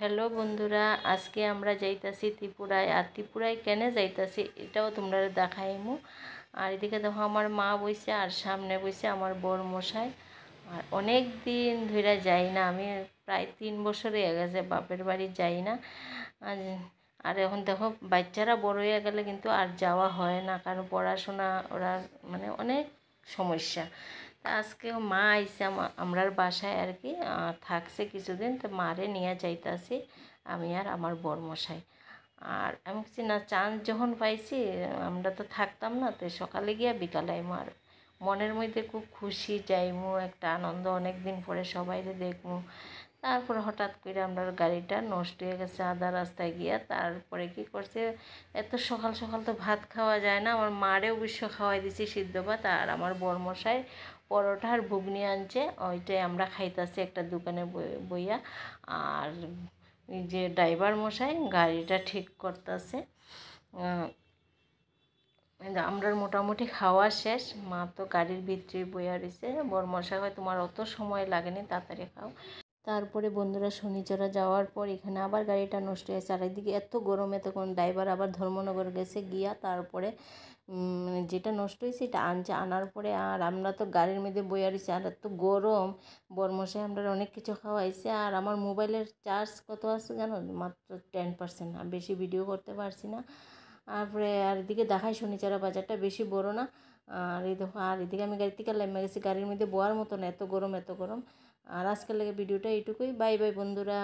Hello বন্ধুরা, আজকে আমরা যাইতাছি ত্রিপুরায়। আর ত্রিপুরায় কেন যাইতাছি এটাও তোমরা দেখাইমু। আর এদিকে দেখো আমার মা বইছে আর সামনে বইছে আমার বর মশাই। আর অনেক দিন ধরে যাই না, আমি প্রায় 3 বছর হয়ে গেছে বাপের বাড়ি যাই না। আর আর এখন দেখো বাচ্চারা বড় হয়ে গেলে কিন্তু আর যাওয়া হয় না, কারণ পড়াশোনা ওরা মানে অনেক সমস্যা। তা আজকে মা আইসে আমরার বাসায় আর কি, থাকছে কিছুদিন, তো মারে নিয়ে যাইতাছি আমি আর আমার বরমশাই। আর আমি কিছু না, চান্স যখন পাইছি আমরা তো থাকতাম না, তো সকালে গিয়া বিকালে আইমু। আর মনের মধ্যে খুব খুশি, যাইমু একটা আনন্দ, অনেক দিন পরে সবাইরে দেখমু। তারপর হঠাৎ করে আমরা গাড়িটা নষ্ট হয়ে গেছে আধা রাস্তায় গিয়া। তারপরে কি করছে, এত সকাল সকাল তো ভাত খাওয়া যায় না, আমার মারে অবশ্য খাওয়াই দিছি সিদ্ধ ভাত। আর আমার বরমশাই পরোটা আর ঘুগনি আনছে, ওইটাই আমরা খাইতাছি একটা দোকানে বইয়া। আর এই যে ড্রাইভার মশাই গাড়িটা ঠিক করতেছে। আমরার মোটামুটি খাওয়া শেষ, মা তো গাড়ির ভিতরে বইয়া রয়েছে। বরমশাই হয় তোমার অত সময় লাগেনি, তাড়াতাড়ি খাও। তারপরে বন্ধুরা শনিচরা যাওয়ার পর এখানে আবার গাড়িটা নষ্ট হয়েছে। আর এদিকে এত গরমে তখন ড্রাইভার আবার ধর্মনগর গেছে গিয়া, তারপরে মানে যেটা নষ্ট হয়েছে এটা আনছে। আনার পরে আর আমরা তো গাড়ির মধ্যে বইয়া রয়েছি, আর এত গরম। বরমশাই আমরা অনেক কিছু খাওয়াইছে। আর আমার মোবাইলের চার্জ কত আছে জানো, মাত্র 10%, আর বেশি ভিডিও করতে পারছি না। তারপরে আর এদিকে দেখাই শনিচরা বাজারটা বেশি বড় না। আর এই দেখো, আর এদিকে আমি গাড়ি থেকে নেমে গেছি, গাড়ির মধ্যে বয়ার মতো না, এত গরম এত গরম। আর আজকের লাগে ভিডিওটা এইটুকুই। বাই বাই বন্ধুরা।